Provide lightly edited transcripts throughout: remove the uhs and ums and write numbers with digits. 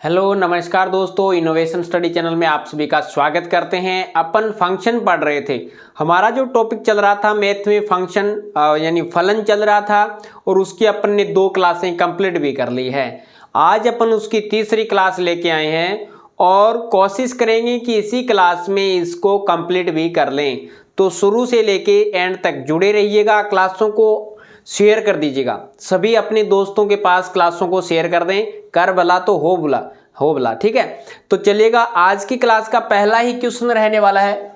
Hello नमस्कार दोस्तों, innovation study channel में आप सभी का स्वागत करते हैं। अपन फंक्शन पढ़ रहे थे। हमारा जो टॉपिक चल रहा था मैथ में फंक्शन यानी फलन चल रहा था और उसकी अपन ने 2 क्लासें कंप्लीट भी कर ली है। आज अपन उसकी तीसरी क्लास लेके आए हैं और कोशिश करेंगे कि इसी क्लास में इसको कंप्लीट भी कर लें। तो शुरू से लेके एंड तक जुड़े रहिएगा, क्लासों को शेयर कर दीजिएगा। सभी अपने दोस्तों के पास क्लासों को शेयर कर दें। कर भला तो हो भला, ठीक है। तो चलिएगा, आज की क्लास का पहला ही क्वेश्चन रहने वाला है।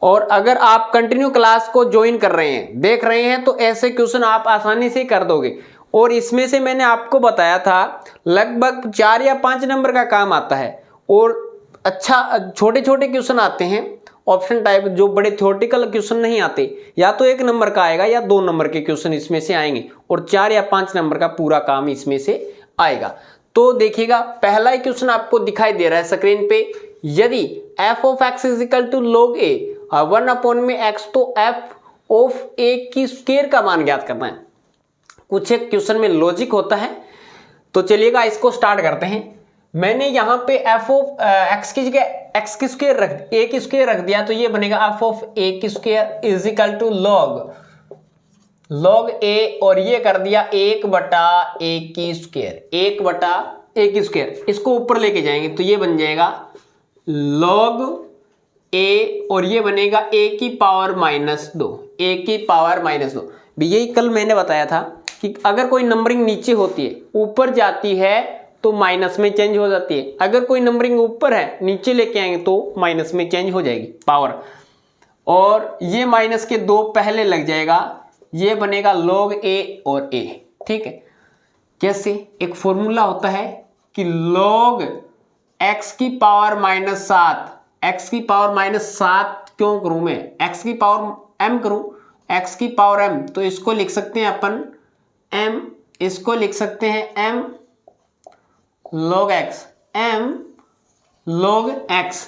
और अगर आप कंटिन्यू क्लास को ज्वाइन कर रहे हैं, देख रहे हैं, तो ऐसे क्वेश्चन आप आसानी से कर दोगे। और इसमें से मैंने आपको बताया था लगभग 4 या 5 नंबर का काम आता है और अच्छा छोटे छोटे क्वेश्चन आते हैं ऑप्शन टाइप, जो बड़े थ्योरेटिकल क्वेश्चन नहीं आते। या तो 1 नंबर का आएगा या 2 नंबर के क्वेश्चन इसमें से आएंगे और 4 या 5 नंबर का पूरा काम इसमें से आएगा। तो देखिएगा, पहला ही क्वेश्चन आपको दिखाई दे रहा है स्क्रीन पे। यदि f of x is equal to log a 1 में x, तो f ऑफ a की स्क्वायर का मान ज्ञात करना है। कुछ एक क्वेश्चन में लॉजिक होता है। तो चलिएगा, इसको स्टार्ट करते हैं। मैंने यहाँ पे f ऑफ x की जगह x की स्क्वायर a की स्क्वायर रख दिया, तो ये बनेगा f ऑफ a की square is equal to log a, और ये कर दिया 1/a की स्क्वायर, 1/a की स्क्वायर। इसको ऊपर लेके जाएंगे तो ये बन जाएगा log a, और ये बनेगा a की पावर -2, a की पावर -2। यही कल मैंने बताया था कि अगर कोई नंबरिंग नीचे होती है, ऊपर जाती है तो माइनस में चेंज हो जाती है। अगर कोई नंबरिंग ऊपर है, नीचे लेके आएंगे तो माइनस में चेंज हो जाएगी पावर। और ये माइनस के 2 पहले लग जाएगा, ये बनेगा log a और a, ठीक है। कैसे? एक फॉर्मूला होता है कि log x की पावर -7, x की पावर -7 क्यों करूं मैं, x की पावर m करूं, x की पावर m, तो इसको लिख सकते हैं अपन m, इसको लिख सकते हैं m log x, m log x।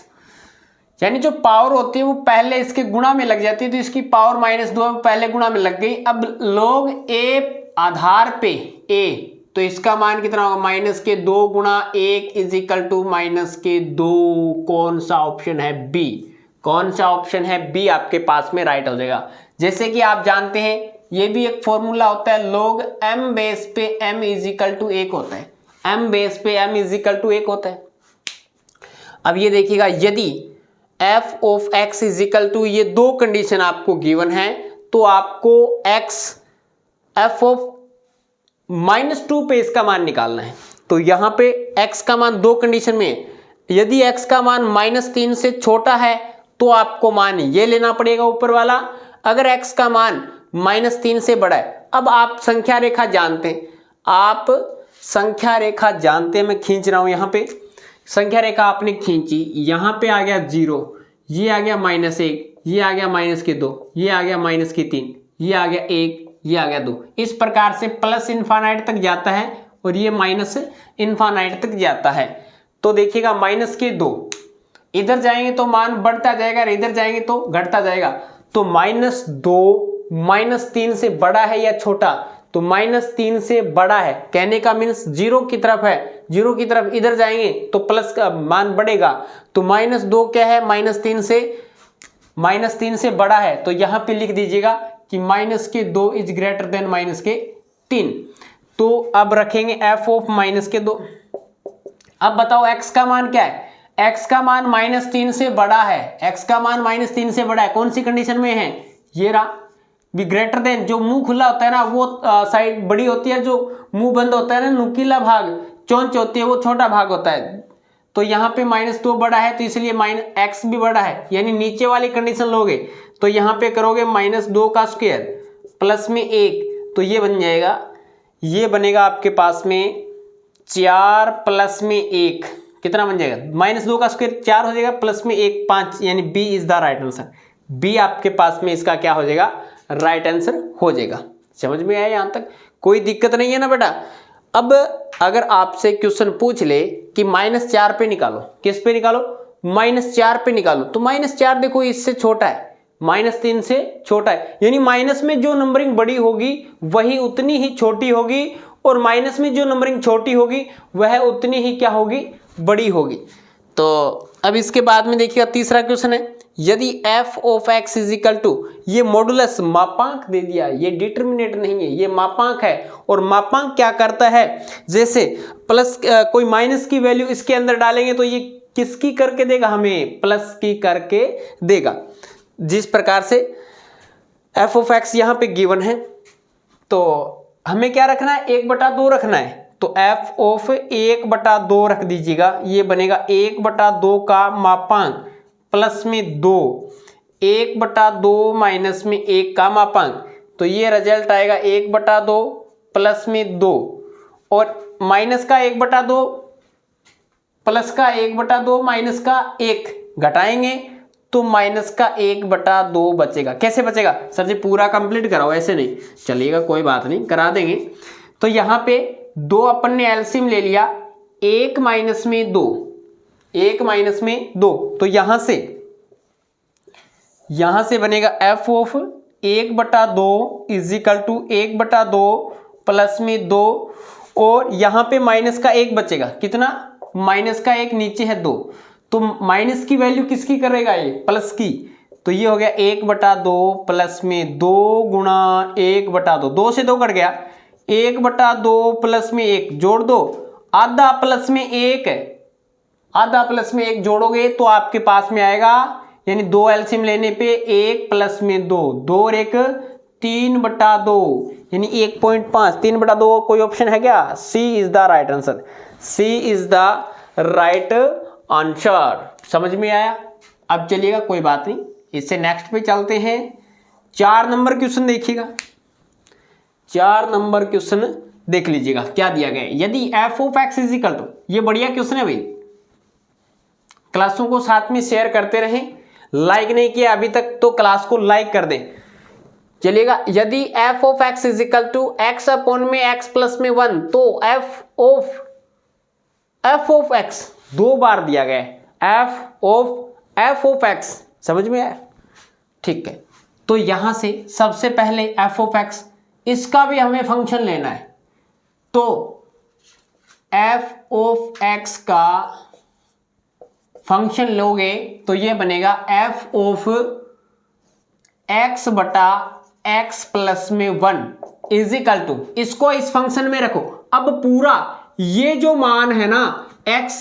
यानी जो पावर होती है वो पहले इसके गुणा में लग जाती है, तो इसकी पावर -2 पहले गुणा में लग गई। अब log a आधार पे a, तो इसका मान कितना होगा, -2 गुणा 1 इज इक्वल टू -2। कौन सा ऑप्शन है? बी। कौन सा ऑप्शन है? बी आपके पास में राइट हो जाएगा। जैसे कि आप जानते हैं, ये भी एक फॉर्मूला होता है, log m बेस पे m इज इक्वल टू 1 होता है, m बेस पे m इज इक्वल टू 1 होता है। अब ये देखिएगा, यदि f of x is equal to, ये 2 कंडीशन आपको गिवन है, तो आपको x f ऑफ -2 पे इसका मान निकालना है। तो यहाँ पे x का मान 2 कंडीशन में है। यदि x का मान -3 से छोटा है तो आपको मान ये लेना पड़ेगा ऊपर वाला। अगर x का मान -3 से बड़ा है, अब आप संख्या रेखा जानते हैं, आप संख्या रेखा जानते हैं, मैं खींच रहा हूं यहाँ पे संख्या रेखा आपने खींची, यहाँ पे आ गया 0, ये आ गया -1, ये आ गया -2, ये आ गया -3, ये आ गया 1, ये आ गया 2। इस प्रकार से प्लस इनफाइनाइट तक जाता है और ये माइनस इनफाइनाइट तक जाता है। तो देखिएगा, -2 इधर जाएंगे तो मान बढ़ता जाएगा और इधर जाएंगे तो घटता जाएगा। तो -2 -3 से बड़ा है या छोटा, तो -3 से बड़ा है, कहने का मीन्स 0 की तरफ है। 0 की तरफ इधर जाएंगे तो प्लस का मान बढ़ेगा। तो -2 क्या है, -3 से बड़ा है। तो यहाँ पे लिख दीजिएगा कि -2 इज ग्रेटर देन -3। तो अब रखेंगे f ऑफ -2। अब बताओ x का मान क्या है, x का मान -3 से बड़ा है, x का मान -3 से बड़ा है। कौन सी कंडीशन में है, ये रहा, भी ग्रेटर देन, जो मुंह खुला होता है ना वो साइड बड़ी होती है, जो मुंह बंद होता है ना, नुकीला भाग चोंच होती है, वो छोटा भाग होता है। तो यहाँ पे -2 बड़ा है, तो इसलिए x भी बड़ा है, यानी नीचे वाली कंडीशन लोगे तो यहाँ पे करोगे -2 का स्क्वायर प्लस में 1, तो ये बन जाएगा, ये बनेगा आपके पास में 4 प्लस में 1, कितना बन जाएगा, -2 का स्क्वायर 4 हो जाएगा, प्लस में 1 5, यानी B is the right answer. B आपके पास में इसका क्या हो जाएगा, राइट आंसर हो जाएगा। समझ में आया यहाँ तक? कोई दिक्कत नहीं है ना बेटा। अब अगर आपसे क्वेश्चन पूछ ले कि -4 पे निकालो, किस पे निकालो, -4 पे निकालो, तो -4 देखो इससे छोटा है, -3 से छोटा है, यानी माइनस में जो नंबरिंग बड़ी होगी वही उतनी ही छोटी होगी और माइनस में जो नंबरिंग छोटी होगी वह उतनी ही क्या होगी, बड़ी होगी। तो अब इसके बाद में देखिएगा तीसरा क्वेश्चन है, यदि f of x is equal to, ये मॉडुलस मापांक दे दिया, ये डिटर्मिनेंट नहीं है, ये मापांक है। और मापांक क्या करता है, जैसे प्लस कोई माइनस की वैल्यू इसके अंदर डालेंगे तो ये किसकी करके देगा, हमें प्लस की करके देगा। जिस प्रकार से f ऑफ x यहाँ पे गिवन है, तो हमें क्या रखना है, 1/2 रखना है। तो f ऑफ 1/2 रख दीजिएगा, ये बनेगा 1/2 का मापांक प्लस में 2, 1/2 माइनस में 1 का मापांक, तो ये रिजल्ट आएगा 1/2 प्लस में 2, और माइनस का 1/2 प्लस का 1/2 माइनस का 1 घटाएंगे तो माइनस का 1/2 बचेगा। कैसे बचेगा सर जी, पूरा कंप्लीट कराओ, ऐसे नहीं चलिएगा, कोई बात नहीं करा देंगे। तो यहाँ पे 2 अपन ने एलसीएम ले लिया, 1 माइनस में 2, 1 माइनस में 2, तो यहाँ से बनेगा f of 1/2 is equal to 1/2 plus में 2, और यहाँ पे माइनस का 1 बचेगा, कितना, माइनस का 1 नीचे है 2, तो माइनस की वैल्यू किसकी करेगा, ये प्लस की, तो ये हो गया 1/2 प्लस में 2 गुणा 1/2, 2 से 2 कट गया, 1/2 प्लस में 1 जोड़ दो, आधा प्लस में 1 है, आधा प्लस में 1 जोड़ोगे तो आपके पास में आएगा, यानी 2 एलसीएम लेने पे 1 प्लस में 2, 2 और 1 3/2, यानी 1.5, 3/2 कोई ऑप्शन है क्या, C is the right answer, C is the right answer. समझ में आया। अब चलिएगा कोई बात नहीं, इससे नेक्स्ट पे चलते हैं। 4 नंबर क्वेश्चन देखिएगा, 4 नंबर क्वेश्चन देख लीजिएगा क्या दिया गया है, यदि f of x is equal to, ये बढ़िया क्वेश्चन है भाई, क्लासों को साथ में शेयर करते रहें, लाइक नहीं किया अभी तक तो क्लास को लाइक कर दें। चलिएगा, यदि f of x is equal to x upon में x प्लस में 1, तो f ऑफ x 2 बार दिया गया है, f ऑफ x, समझ में आया, ठीक है। तो यहां से सबसे पहले f ऑफ x, इसका भी हमें फंक्शन लेना है, तो f ऑफ x का फंक्शन लोगे तो ये बनेगा f ऑफ x बटा x प्लस में 1 इज इक्वल टू, इसको इस फंक्शन में रखो। अब पूरा ये जो मान है ना x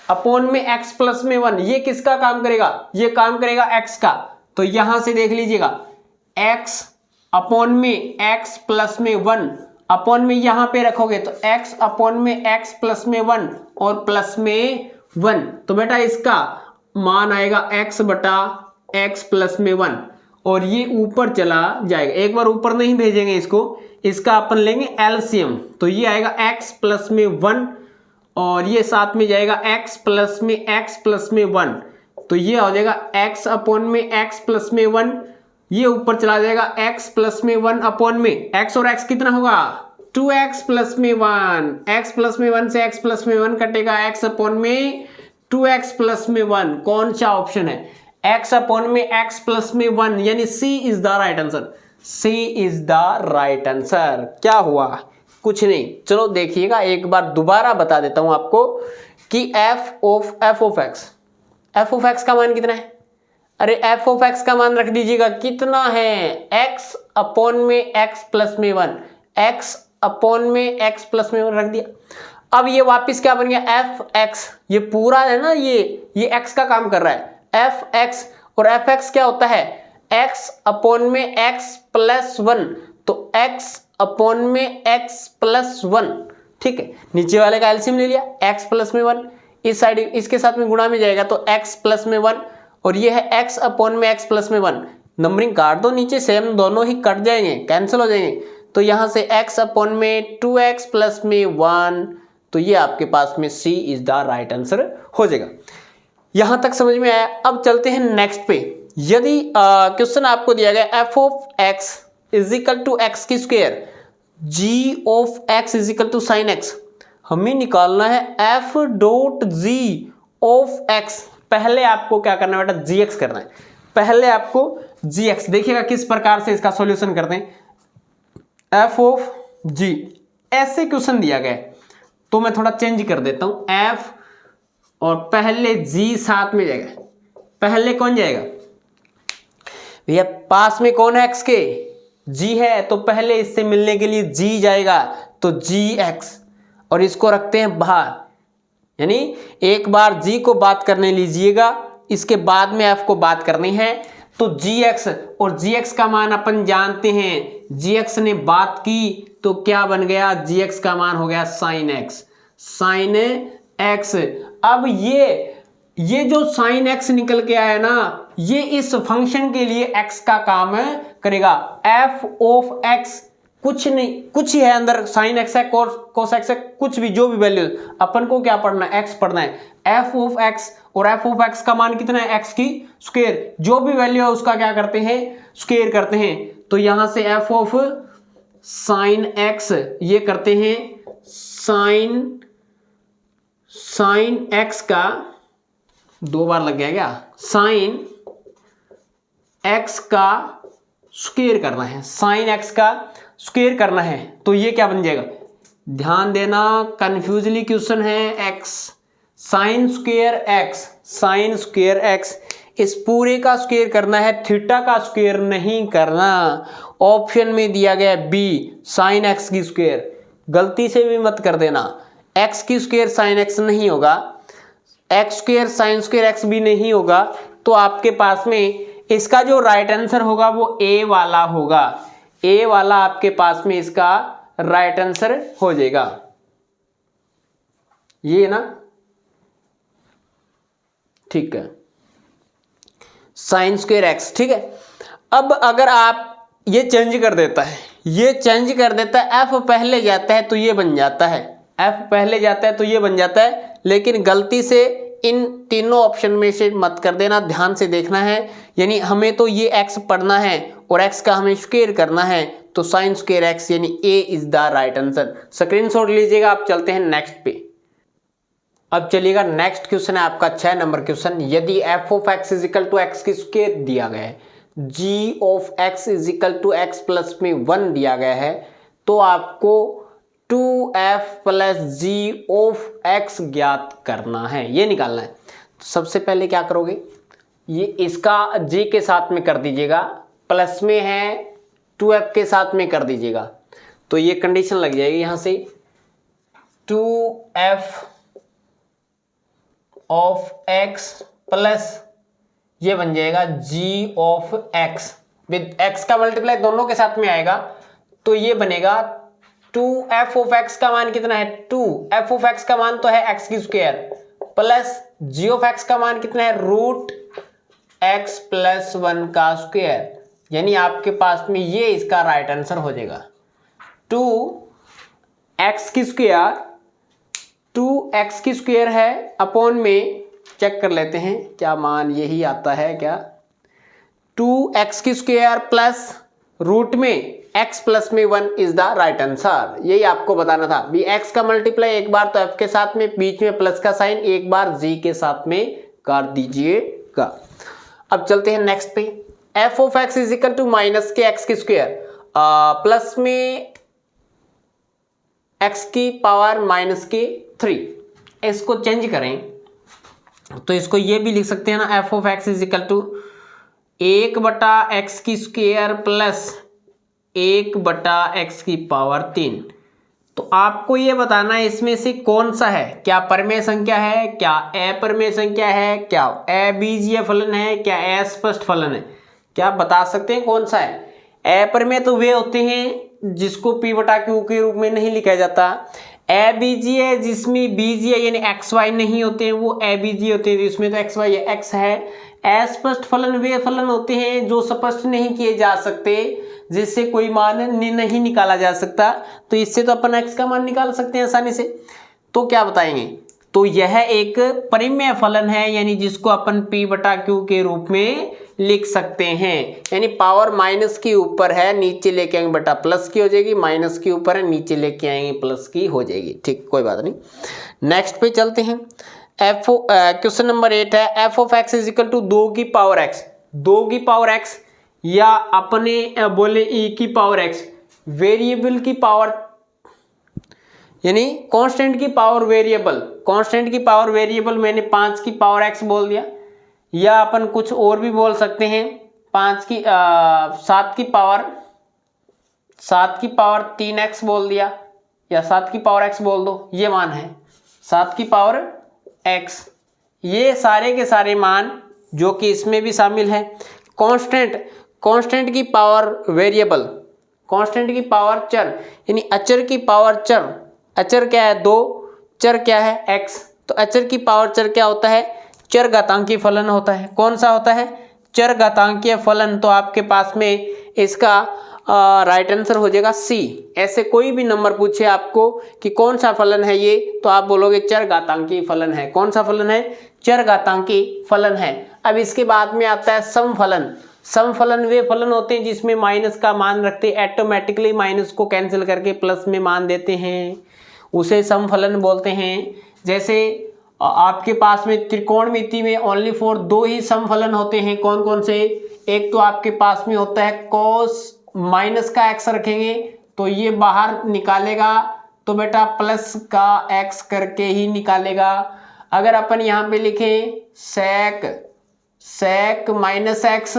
अपॉन में x प्लस में 1, ये किसका काम करेगा, ये काम करेगा x का। तो यहां से देख लीजिएगा, x अपॉन में x प्लस में 1, अपॉन में यहां पे रखोगे तो x अपॉन में x प्लस में 1 और प्लस में 1, तो बेटा इसका मान आएगा x बटा x प्लस में 1, और ये ऊपर चला जाएगा, एक बार ऊपर नहीं भेजेंगे इसको, इसका अपन लेंगे एलसीएम, तो ये आएगा x प्लस में 1 और ये साथ में जाएगा x प्लस में x प्लस में 1, तो ये हो जाएगा x अपॉन में x प्लस में 1, ये ऊपर चला जाएगा x प्लस में 1 अपॉन में x, और x कितना होगा 2x प्लस में 1, x प्लस में 1 से x प्लस में 1 कटेगा, x अपॉन में 2x प्लस में 1, कौन सा ऑप्शन है, x अपॉन में x प्लस में 1, यानी c is the right answer, c is the right answer. क्या हुआ, कुछ नहीं, चलो देखिएगा एक बार दोबारा बता देता हूं आपको कि f ऑफ x का मान कितना है, अरे f ऑफ x का मान रख दीजिएगा, कितना है, x अपॉन में x प्लस में 1, x अपॉन में x प्लस में 1 रख दिया। अब ये वापस क्या बन गया, fx, ये पूरा है ना, ये x का काम कर रहा है, fx, और fx क्या होता है, x अपॉन में x प्लस 1, तो x अपॉन में x प्लस 1, ठीक है। नीचे वाले का एलसीएम ले लिया, x प्लस में 1, इस साइड इसके साथ में गुणा में जाएगा तो x प्लस में 1, और ये है x अपॉन में x प्लस में 1, नंबरिंग काट दो नीचे, सेम दोनों ही कट जाएंगे, कैंसिल हो जाएंगे, तो यहाँ से x अपॉन में 2x प्लस में 1, तो ये आपके पास में c is the right answer हो जाएगा। यहां तक समझ में आया। अब चलते हैं नेक्स्ट पे। यदि क्वेश्चन आपको दिया गया f of x is equal to x की square, g of x is equal to sine x, हमें निकालना है f dot g of x। पहले आपको क्या करना है बेटा, gx करना है, पहले आपको gx। देखिएगा किस प्रकार से इसका सॉल्यूशन करते हैं। f ऑफ g, ऐसे क्वेश्चन दिया गया है तो मैं थोड़ा चेंज कर देता हूं, f और पहले जी साथ में जाएगा। पहले कौन जाएगा भैया, पास में कौन है एक्स के, जी है, तो पहले इससे मिलने के लिए जी जाएगा, तो जी एक्स, और इसको रखते हैं बाहर, यानी एक बार जी को बात करने लीजिएगा, इसके बाद में एफ को बात करनी है। तो जी एक्स, और जी एक्स का मान अपन जानते हैं, जी एक्स ने बात की तो क्या बन गया, जी एक्स का मान हो गया साइन एक्स, साइन एक्स। अब ये जो साइन एक्स निकल के आया ना, ये इस फंक्शन के लिए एक्स का काम करेगा। एफ ऑफ एक्स कुछ नहीं, कुछ ही है अंदर, साइन एक्स है, कोस एक्स है, कुछ भी, जो भी वैल्यू, अपन को क्या पढ़ना है, एक्स पढ़ना है। एफ ऑफ एक्स, और एफ ऑफ एक्स का मान कितना है, एक्स की स्क्वायर, जो भी वैल्यू है उसका क्या करते हैं, स्क्वायर करते हैं। तो यहां से एफ ऑफ साइन एक्स ये करते हैं साइन एक्स का, दो बार लग गया क्या, साइन एक्स का स्क्वायर करना है, साइन एक्स का स्क्वायर करना है, तो ये क्या बन जाएगा, ध्यान देना कंफ्यूजली क्वेश्चन है, x sign square x, sign square x, इस पूरे का स्क्वायर करना है, थीटा का स्क्वायर नहीं करना। ऑप्शन में दिया गया बी, साइन एक्स की स्क्वायर, गलती से भी मत कर देना, एक्स की स्क्वायर साइन एक्स नहीं होगा, x square sine square x भी नहीं होगा, तो आपके पास में इसका जो राइट आंसर होगा वो ए वाला होगा, ए वाला आपके पास में इसका राइट आंसर हो जाएगा, ये ना, ठीक है, साइन स्क्वायर एक्स, ठीक है। अब अगर आप ये चेंज कर देता है, ये चेंज कर देता है, एफ पहले जाता है तो ये बन जाता है, एफ पहले जाता है तो ये बन जाता है, लेकिन गलती से इन तीनों ऑप्शन में से मत कर देना, ध्यान से देखना है, यानी हमें तो ये एक्स पढ़ना है और एक्स का हमें स्क्वायर करना है, तो साइन स्क्वायर एक्स यानी A is the right answer. Screenshot लीजिएगा। आप चलते हैं नेक्स्ट पे। अब चलिएगा नेक्स्ट क्वेश्चन है आपका 6 नंबर क्वेश्चन। यदि F of X is equal to X की स्क्वायर दिया गया है, G of X is equal to X plus में 1 दिया गया है, तो आपको 2f plus ji of x ज्ञात करना है, ये निकालना है। तो सबसे पहले क्या करोगे, ये इसका g के साथ में कर दीजिएगा, प्लस में है 2f के साथ में कर दीजिएगा, तो ये कंडीशन लग जाएगी यहां से 2f ऑफ x प्लस ये बन जाएगा g of x with x का मल्टीप्लाई दोनों के साथ में आएगा, तो ये बनेगा 2f ऑफ x का मान कितना है 2, f ऑफ x का मान तो है x की square, plus g of x का मान कितना है रूट x प्लस 1 का स्क्वायर, यानी आपके पास में ये इसका राइट आंसर हो जाएगा। 2x की स्क्वायर, 2x की स्क्वायर है अपॉन में, चेक कर लेते हैं क्या मान यही आता है क्या, 2x की स्क्वायर प्लस रूट में x प्लस में 1 इज द राइट आंसर, यही आपको बताना था। भी x का मल्टीप्लाई एक बार तो f के साथ में, बीच में प्लस का साइन एक बार g के साथ में कर दीजिएगा। अब चलते हैं नेक्स्ट पे। f of x is equal to minus के x की स्क्वायर प्लस में x की पावर माइनस के 3, इसको चेंज करें तो इसको ये भी लिख सकते हैं ना, f of x is equal to 1/x की स्क्वायर प्लस 1/x की पावर 3। तो आपको ये बताना है इसमें से कौन सा है, क्या परमेय संख्या है, क्या अपरमेय संख्या है, क्या अबीजीय फलन है, क्या अस्पष्ट फलन है, क्या बता सकते हैं कौन सा है। अपरमेय तो वे होते हैं जिसको p/q के रूप में नहीं लिखा जाता, अबीजीय जिसमें बीजीय यानी एक्स वाई नहीं होते हैं वो अबीजीय होते हैं, जिसमें तो एक्स वाई एक्स है। अस्पष्ट फलन वे फलन होते हैं जो स्पष्ट नहीं किए जा सकते, जिससे कोई मान नहीं निकाला जा सकता, तो इससे तो अपन x का मान निकाल सकते हैं आसानी से। तो क्या बताएंगे, तो यह एक परिमेय फलन है, यानी जिसको अपन p/q के रूप में लिख सकते हैं, यानी पावर माइनस के ऊपर है नीचे लेके आएंगे बटा प्लस की हो जाएगी, माइनस के ऊपर है नीचे लेके आएंगे प्लस की हो जाएगी, ठीक कोई बात नहीं। नेक्स्ट पे चलते हैं। क्वेश्चन नंबर 8 है f of x is equal to 2 की पावर x, 2 की पावर x या अपने बोले e की पावर x, वेरिएबल की पावर यानी कांस्टेंट की पावर वेरिएबल, कांस्टेंट की पावर वेरिएबल मैंने 5 की पावर x बोल दिया, या अपन कुछ और भी बोल सकते हैं, 7 की पावर 3x बोल दिया, या 7 की पावर x बोल दो, ये मान है 7 की पावर x। ये सारे के सारे मान जो कि इसमें भी शामिल है। कांस्टेंट की पावर वेरिएबल, कांस्टेंट की पावर चर, यानी अचर की पावर चर, अचर क्या है 2, चर क्या है x, तो अचर की पावर चर क्या होता है, चर घातांकीय फलन होता है। कौन सा होता है, चर घातांकीय फलन। तो आपके पास में इसका राइट आंसर हो जाएगा सी। ऐसे कोई भी नंबर पूछे आपको कि कौन सा फलन है ये, तो आप बोलोगे चर घातांकीय फलन है। कौन सा फलन है, चर घातांकीय फलन है। अब इसके बाद में आता है समफलन। समफलन वे फलन होते हैं जिसमें माइनस का मान रखते हैं, ऑटोमेटिकली माइनस को कैंसिल करके प्लस में मान देते हैं, उसे समफलन बोलते हैं। जैसे आपके पास में त्रिकोणमिति में ओनली फॉर 2 ही समफलन होते हैं। कौन कौन से, एक तो आपके पास में होता है cos माइनस का x रखेंगे तो ये बाहर निकालेगा, तो बेटा प्लस का x करके ही निकालेगा। अगर अपन यहाँ पे लिखें sec माइनस x,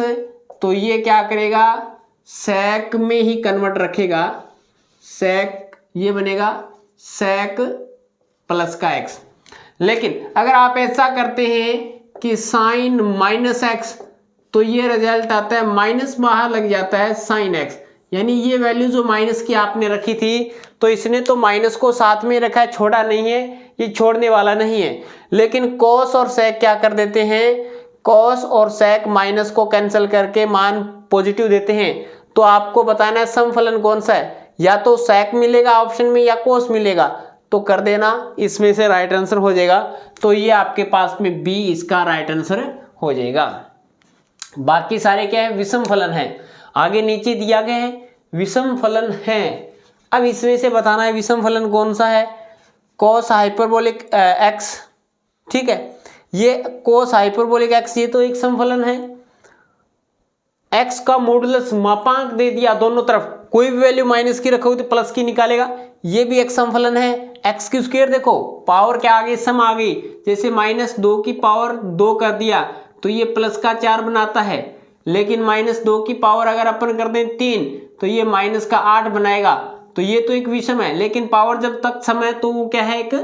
तो ये क्या करेगा, sec में ही कन्वर्ट रखेगा, sec ये बनेगा sec प्लस का x। लेकिन अगर आप ऐसा करते हैं कि sin माइनस x, तो ये रिजल्ट आता है माइनस बाहर लग जाता है sin x, यानी ये वैल्यू जो माइनस की आपने रखी थी, तो इसने तो माइनस को साथ में रखा है, छोड़ा नहीं है, ये छोड़ने वाला नहीं है। लेकिन cos और sec क्या कर देते हैं, cos और sec माइनस को कैंसिल करके मान पॉजिटिव देते हैं। तो आपको बताना है समफलन कौन सा है, या तो sec मिलेगा ऑप्शन में या cos मिलेगा, तो कर देना, इसमें से राइट आंसर हो जाएगा। तो ये आपके पास में बी इसका राइट आंसर हो जाएगा। बाकी सारे क्या है, विषम फलन है। आगे नीचे दिया गया है विषम फलन है। अब इसमें से बताना है विषम फलन कौन सा है, cos हाइपरबोलिक x, ठीक है, ये cos हाइपरबोलिक x ये तो एक समफलन है। x का मॉडुलस मापांक दे दिया दोनों तरफ, कोई भी वैल्यू माइनस की रखोगे तो प्लस की निकालेगा, ये भी एक समफलन है। x की स्क्वायर देखो, पावर क्या आ गई, सम आ गई, जैसे -2 की पावर 2 कर दिया तो ये प्लस का 4 बनाता है, लेकिन -2 की पावर अगर अपन कर दें 3 तो ये माइनस का 8 बनाएगा। तो ये तो एक विषम है, लेकिन पावर जब तक सम है तो वो क्या है, एक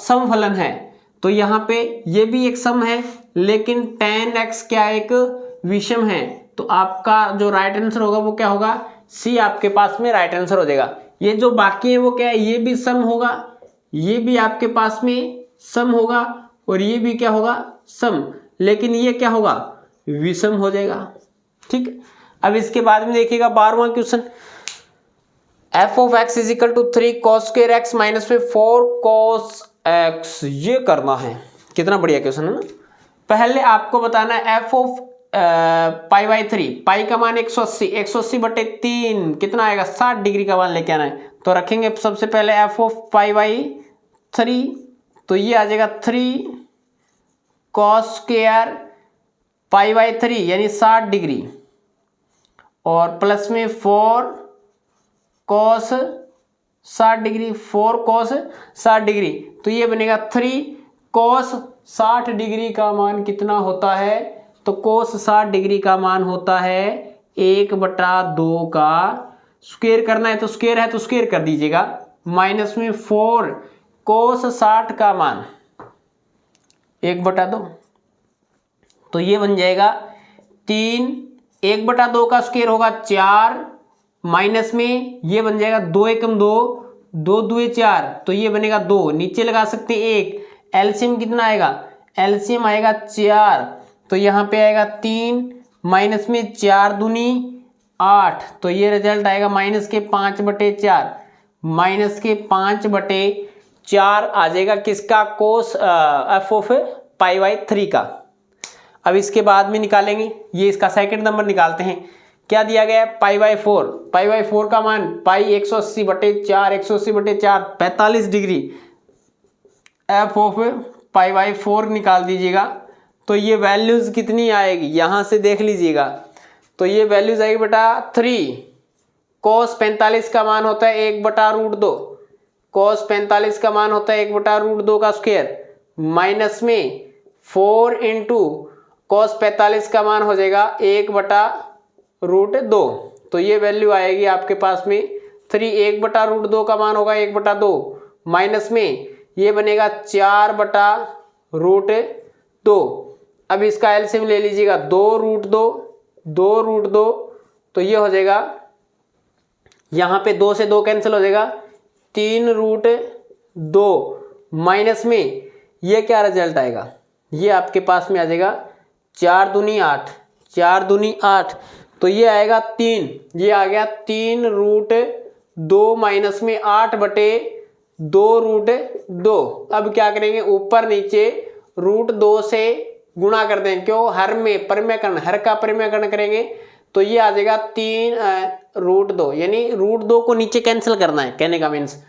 समफलन है। तो यहाँ पे ये भी एक सम है, लेकिन tan x क्या एक विषम है। तो आपका जो राइट आंसर होगा वो क्या होगा, सी आपके पास में राइट आंसर हो जाएगा। ये जो बाकी है वो क्या है, ये भी सम होगा, ये भी आपके पास में सम होगा, और ये भी क्या होगा, सम, लेकिन ये क्या होगा, विषम हो जाएगा। ठीक, अब इसके बाद में देखिएगा 12वां question, f of x is equal to 3 cos square x minus में 4 cos x, ये करना है। कितना बढ़िया क्वेश्चन है ना। पहले आपको बताना है f ऑफ π/3, पाई का मान 180, 180/3 कितना आएगा, 60 डिग्री का मान लेके आना है। तो रखेंगे सबसे पहले f ऑफ π/3, तो ये आ जाएगा 3 cos स्क्वायर π/3 यानी 60 डिग्री, और प्लस में 4 cos 60 डिग्री, 4 cos 60 डिग्री, तो ये बनेगा 3 cos 60 डिग्री का मान कितना होता है, तो cos 60 डिग्री का मान होता है 1/2 का स्क्वायर करना है, तो स्क्वायर है तो स्क्वायर कर दीजिएगा, माइनस में 4 cos 60 का मान 1/2, तो ये बन जाएगा 3, 1/2 का स्क्वायर होगा 4, माइनस में ये बन जाएगा 2 एकम 2, 2 दूए 4, तो ये बनेगा 2, नीचे लगा सकते हैं 1, एलसीएम कितना आएगा, एलसीएम आएगा 4, तो यहाँ पे आएगा 3, माइनस में 4 दूनी 8, तो ये रिजल्ट आएगा माइनस के 5/4, माइनस के 5/4 आ जाएगा किसका, कोस f ऑफ π/3 का। अब इसके बाद में निकालेंगे, ये इसका सेकंड नंबर निकालते हैं। क्या दिया गया है, π/4, π/4 का मान पाई 180/4, 180/4 45 डिग्री, f ऑफ π/4 निकाल दीजिएगा, तो ये वैल्यूज कितनी आएगी, यहाँ से देख लीजिएगा, तो ये वैल्यूज आएगी बेटा 3 cos 45 का मान होता है 1/√2, cos 45 का मान होता है 1/√2 का स्क्वायर, माइनस में 4 इंटू cos 45 का मान हो जाएगा 1/√2। तो ये वैल्यू आएगी आपके पास में 3। 1/√2 का मान होगा 1/2, माइनस में ये बनेगा 4/√2। अब इसका एलसीएम ले लीजिएगा 2√2, तो ये हो जाएगा, यहाँ पे 2 से 2 कैंसिल हो जाएगा, 3√2, माइनस में ये क्या रिजल्ट आएगा, ये आपके पास में आ जाएगा 4 दूनी 8, 4 दूनी 8, तो ये आएगा 3, ये आ गया 3√2 माइनस में 8/2√2। अब क्या करेंगे, ऊपर नीचे √2 से गुणा कर दें, क्यों, हर में परिमेयकरण, हर का परिमेयकरण करेंगे तो ये आ जाएगा 3√2, यानी √2 को नीचे कैंसिल करना है, कहने का मीन्स।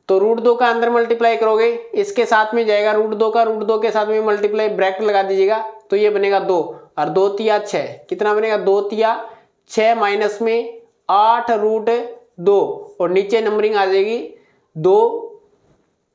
तो √2 का अंदर मल्टीप्लाई करोगे, इसके साथ में जाएगा √2 का, √2 के साथ में मल्टीप्लाई, ब्रैकेट लगा दीजिएगा, तो ये बनेगा 2 और 2 तिया 6, कितना बनेगा 2 तिया 6, माइनस में 8√2 और नीचे नंबरिंग आ जाएगी 2,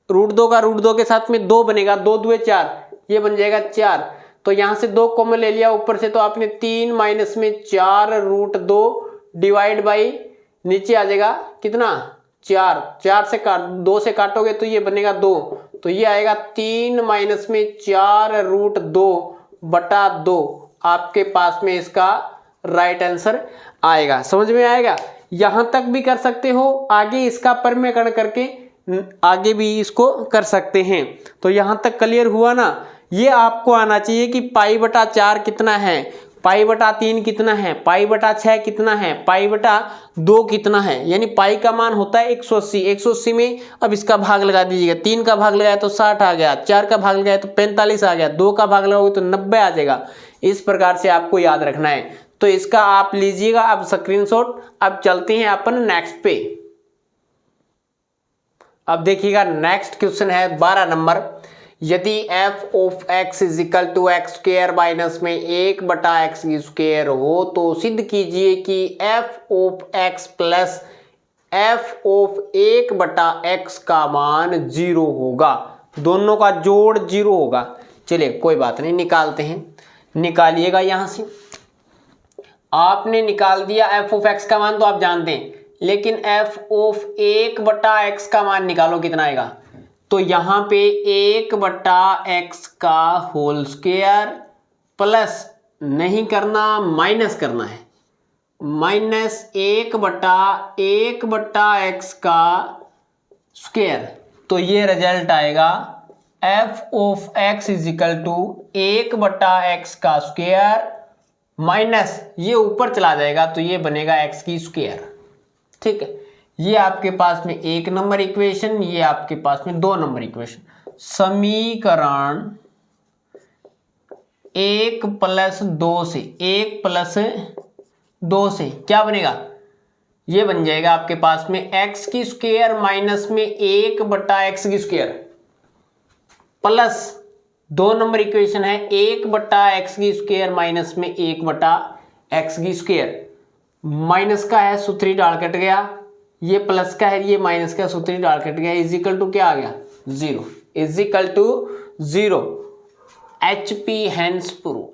√2 का √2 के साथ में 2 बनेगा, 2 दुए 4, ये बन जाएगा 4। तो यहाँ से 2 कॉमन ले लिया ऊपर से, तो आपने 3 माइनस में 4√2 डिवाइड बाई नीचे आ जाएगा कितना 4, 4 से 2 से काटोगे तो ये बनेगा 2, तो ये आएगा 3 माइनस में 4√2/2 आपके पास में इसका राइट आंसर आएगा। समझ में आएगा, यहाँ तक भी कर सकते हो, आगे इसका परिमेयकरण करके आगे भी इसको कर सकते हैं। तो यहाँ तक क्लियर हुआ ना। ये आपको आना चाहिए कि π/4 कितना है, π/3 कितना है, π/6 कितना है, π/2 कितना है, यानी पाई का मान होता है 180। 180 में अब इसका भाग लगा दीजिएगा, 3 का भाग लगाया तो 60 आ गया, 4 का भाग लगाया तो 45 आ गया, 2 का भाग लगाओगे तो 90 आ जाएगा। इस प्रकार से आपको याद रखना है। तो इसका आप लीजिएगा अब स्क्रीनशॉट। अब चलते हैं अपन नेक्स्ट पे। अब देखिएगा नेक्स्ट क्वेश्चन है 12 नंबर। यदि f of x is equal to x square minus में 1/x² हो तो सिद्ध कीजिए कि f of x plus f of 1/x का मान 0 होगा। दोनों का जोड़ 0 होगा। चलिए कोई बात नहीं, निकालते हैं। निकालिएगा यहां से। आपने निकाल दिया f ऑफ x का मान तो आप जानते हैं, लेकिन f ऑफ 1/x का मान निकालो, कितना आएगा। तो यहाँ पे 1/x का होल स्क्वायर प्लस नहीं करना, माइनस करना है, माइनस 1/x का स्क्वायर। तो ये रिजल्ट आएगा f of x is equal to 1/x का स्क्वायर माइनस ये ऊपर चला जाएगा तो ये बनेगा x की स्क्वायर। ठीक है, ये आपके पास में 1 नंबर इक्वेशन, ये आपके पास में 2 नंबर इक्वेशन। समीकरण 1 + 2 से 1 + 2 से क्या बनेगा, ये बन जाएगा आपके पास में x की स्क्वायर माइनस में 1/x की स्क्वायर प्लस 2 नंबर इक्वेशन है 1/x की स्क्वायर माइनस में 1/x की स्क्वायर। माइनस का है सूत्री डाल कट गया, ये प्लस का है, ये माइनस का सूत्री डाल कट गया, इज इक्वल टू क्या आ गया 0, is equal to 0। HP hence prove,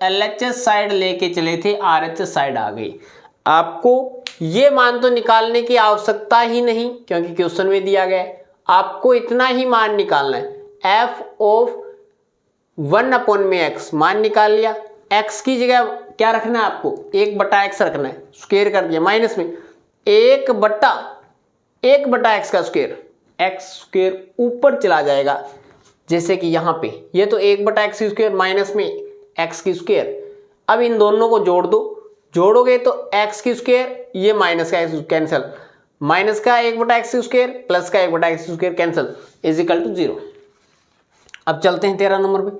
LHS side लेके चले थे, RHS साइड आ गई। आपको ये मान तो निकालने की आवश्यकता ही नहीं क्योंकि क्वेश्चन में दिया गया है। आपको इतना ही मान निकालना है, f ऑफ 1/x मान निकाल लिया। x की जगह क्या रखना है आपको, 1/x रखना है, स्क्वायर कर दिया, माइनस में 1/x का स्क्वायर, x स्क्वायर ऊपर चला जाएगा, जैसे कि यहाँ पे ये तो 1/x की स्क्वायर माइनस में x की स्क्वायर। अब इन दोनों को जोड़ दो, जोड़ोगे तो x की स्क्वायर, ये माइनस का x कैंसिल, माइनस का 1/x की स्क्वायर प्लस का 1/x की square cancel, is equal to 0। अब चलते हैं 13 नंबर पे।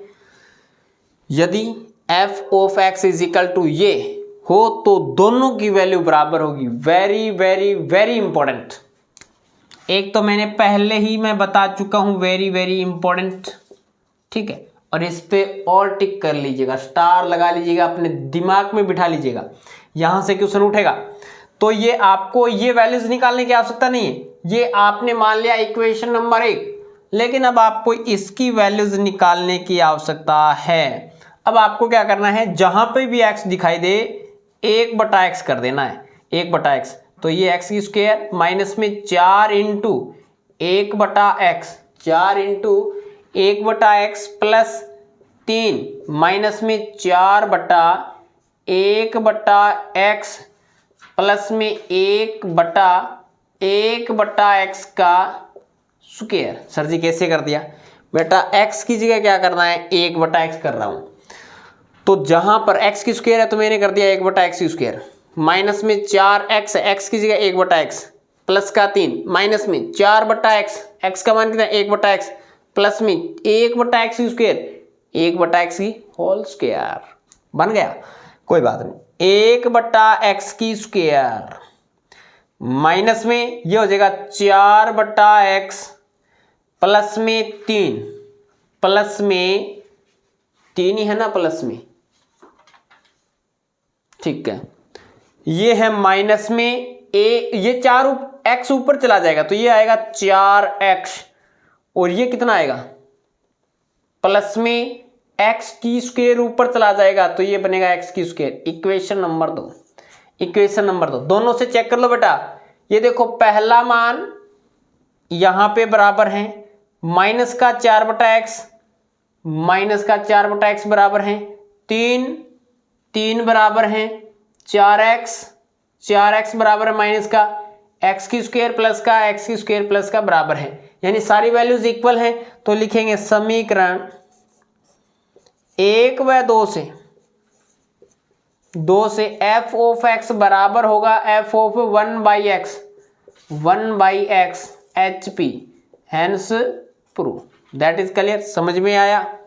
यदि f of x is equal to ये हो तो दोनों की वैल्यू बराबर होगी। Very very very important. एक तो मैंने पहले ही मैं बता चुका हूं, वेरी वेरी इंपॉर्टेंट। ठीक है, और इस पे और टिक कर लीजिएगा, स्टार लगा लीजिएगा, अपने दिमाग में बिठा लीजिएगा। यहां से क्वेश्चन उठेगा तो ये आपको ये वैल्यूज निकालने की आवश्यकता नहीं है, ये आपने मान लिया इक्वेशन नंबर 1। लेकिन अब आपको इसकी वैल्यूज निकालने की आवश्यकता है। अब आपको क्या करना है, जहां पे भी x दिखाई दे 1/x कर देना है, 1/x। तो ये x की स्क्वायर माइनस में 4 into 1/x, 4 into 1/x plus 3 minus में 4/1/x प्लस में 1/x का स्क्वायर। सर जी कैसे कर दिया बेटा, x की जगह क्या करना है, 1/x कर रहा हूं। तो जहां पर x की स्क्वायर है तो मैंने कर दिया 1/x की स्क्वायर, माइनस में 4x, x की जगह 1/x प्लस का 3 माइनस में 4/x, x का मान कितना 1/x प्लस में 1/x की स्क्वायर, 1/x की होल स्क्वायर बन गया। कोई बात नहीं, 1/x की स्क्वायर माइनस में ये हो जाएगा 4/x प्लस में 3, प्लस में 3 ही है ना, प्लस में, ठीक है। ये है माइनस में ये 4x ऊपर चला जाएगा तो ये आएगा 4x, और ये कितना आएगा प्लस में x की स्क्वायर ऊपर चला जाएगा तो ये बनेगा x की square. Equation number 2, equation number 2 दोनों से चेक कर लो बेटा। ये देखो पहला मान यहां पे बराबर है माइनस का 4/x, माइनस का 4/x बराबर है 3 बराबर है 4x बराबर है माइनस का x की स्क्वायर प्लस का x की स्क्वायर प्लस का बराबर है, यानी सारी वैल्यूज इक्वल हैं। तो लिखेंगे समीकरण 1 व 2 से f ऑफ x बराबर होगा f of 1/x HP, hence proof. That is clear, समझ में आया।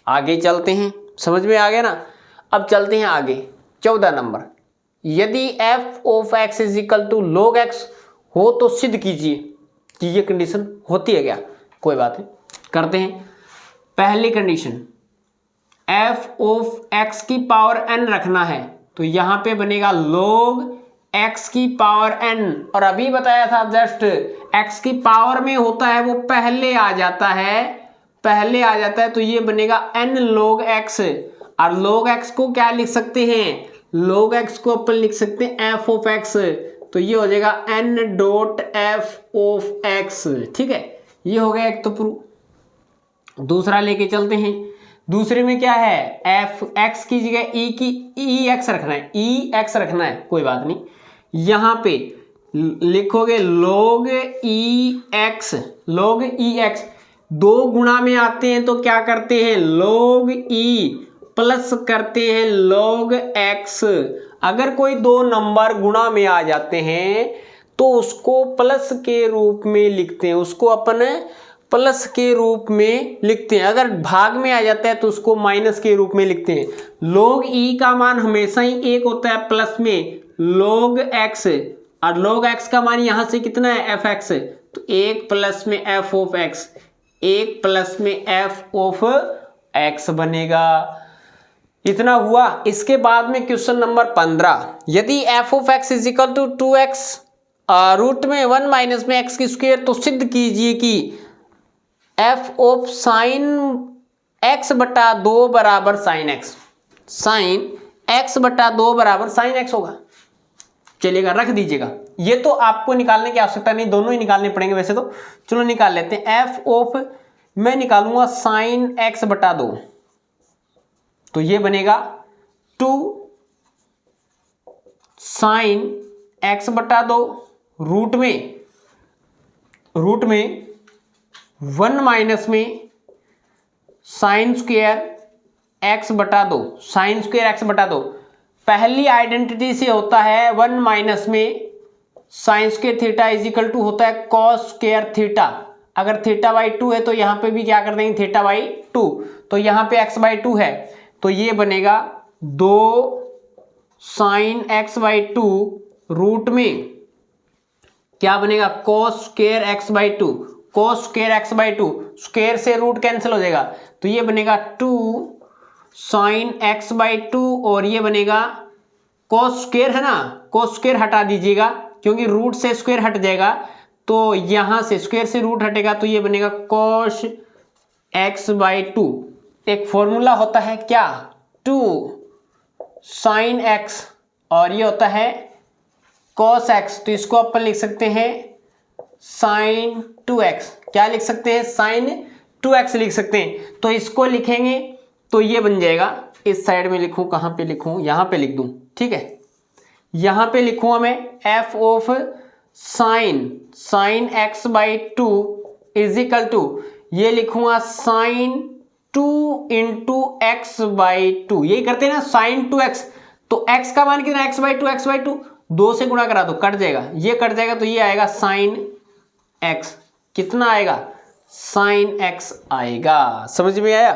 आगे चलते हैं, समझ में आ गया ना। अब चलते हैं आगे 14 नंबर। यदि f of x is equal to log x हो तो सिद्ध कीजिए कि ये कंडीशन होती है क्या। कोई बात नहीं, करते हैं। पहली कंडीशन f ऑफ x की पावर n रखना है तो यहां पे बनेगा log x की पावर n, और अभी बताया था जस्ट x की पावर में होता है वो पहले आ जाता है, तो ये बनेगा n log x। और log x को क्या लिख सकते हैं, log x को अपन लिख सकते हैं f ऑफ x, तो ये हो जाएगा n dot f of x। ठीक है, ये हो गया एक तो प्रूफ। दूसरा लेके चलते हैं। दूसरे में क्या है, f x की जगह e x रखना है, e x रखना है, कोई बात नहीं। यहां पे लिखोगे log e x, दो गुणा में आते हैं तो क्या करते हैं log e प्लस करते हैं log x। अगर कोई दो नंबर गुणा में आ जाते हैं तो उसको प्लस के रूप में लिखते हैं, उसको अपन प्लस के रूप में लिखते हैं। अगर भाग में आ जाता है तो उसको माइनस के रूप में लिखते हैं। log e का मान हमेशा ही 1 होता है प्लस में log x, और log x का मान यहां से कितना है fx, तो 1 प्लस में f ऑफ x, 1 प्लस में f ऑफ x बनेगा। इतना हुआ। इसके बाद में क्वेश्चन नंबर 15, यदि f of x is equal to 2x root में 1 माइनस में x की स्क्वायर तो सिद्ध कीजिए कि f ऑफ साइन x बटा 2 बराबर साइन x, साइन x बटा 2 बराबर साइन x होगा। चलिएगा, रख दीजिएगा। ये तो आपको निकालने की आवश्यकता नहीं, दोनों ही निकालने पड़ेंगे वैसे तो। चलो निकाल लेते हैं। f ऑफ मैं निकालूंगा साइन x बटा 2, तो ये बनेगा 2 साइन x बटा 2 रूट में 1 माइनस में साइन स्क्वायर x बटा 2, साइन स्क्वायर x बटा 2। पहली आइडेंटिटी से होता है 1 माइनस में sine square theta is equal to होता है कॉस स्क्वायर थीटा। अगर थीटा बाई 2 है तो यहाँ पे भी क्या कर देंगे थीटा बाई 2, तो यहाँ पे x बाई 2 है तो ये बनेगा 2 साइन x बाई 2 रूट में क्या बनेगा cos square x by 2, cos square x by 2, square से रूट कैंसिल हो जाएगा तो ये बनेगा 2 साइन x बाई 2, और ये बनेगा कॉस स्क्वायर है ना, कॉस स्क्वायर हटा दीजिएगा क्योंकि रूट से स्क्वायर हट जाएगा तो यहाँ से स्क्वायर से रूट हटेगा तो ये बनेगा cos x/2। एक फॉर्मूला होता है क्या, 2 sin x और ये होता है cos x, तो इसको अपन लिख सकते हैं sin 2x। क्या लिख सकते हैं, sin 2x लिख सकते हैं। तो इसको लिखेंगे तो ये बन जाएगा, इस साइड में लिखूं, कहाँ पे लिखूं, यहाँ पे लिख दूं, ठीक है। यहाँ पे लिखूंगा मैं f of sin x/2 is equal to, ये लिखूंगा sin 2 इंटू x/2। यही करते हैं ना sin 2x, तो x का मान कितना, x/2 2 से गुणा करा दो, कट जाएगा, ये कट जाएगा तो ये आएगा sin x। कितना आएगा, sin x आएगा। समझ में आया,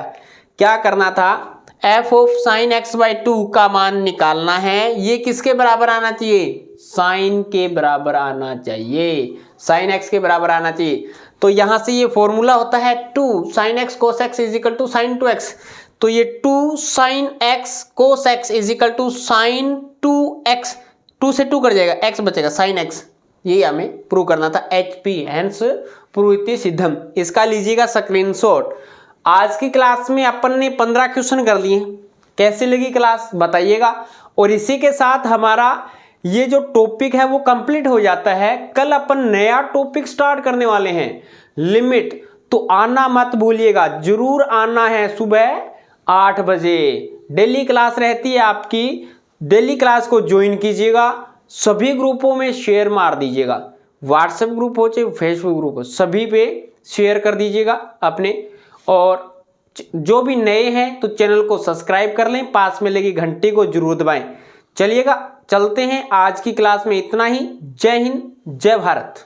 क्या करना था, f ऑफ sin x/2 का मान निकालना है। ये किसके बराबर आना चाहिए, sin के बराबर आना चाहिए, sin x के बराबर आना चाहिए। तो यहां से ये फॉर्मूला होता है 2 sin x cos x is equal to sin 2x। तो ये 2 sin x cos x is equal to sin 2x, 2 से 2 कट जाएगा, x बचेगा sin x। यही हमें प्रूव करना था, HP हैंस प्रूविति सिद्धम। इसका लीजिएगा स्क्रीनशॉट। आज की क्लास में अपन ने 15 क्वेश्चन कर लिए, कैसी लगी क्लास बताइएगा। और इसी के साथ हमारा ये जो टॉपिक है वो कंप्लीट हो जाता है। कल अपन नया टॉपिक स्टार्ट करने वाले हैं, लिमिट। तो आना मत भूलिएगा, जरूर आना है। सुबह 8 बजे डेली क्लास रहती है आपकी, डेली क्लास को ज्वाइन कीजिएगा। सभी ग्रुपों में शेयर मार दीजिएगा, व्हाट्सएप ग्रुप हो चाहे फेसबुक ग्रुप हो, सभी पे शेयर कर दीजिएगा अपने। और जो भी नए हैं तो चैनल को सब्सक्राइब कर लें, पास में लगी घंटी को जरूर दबाएं। चलिएगा चलते हैं, आज की क्लास में इतना ही। जय हिंद, जय भारत।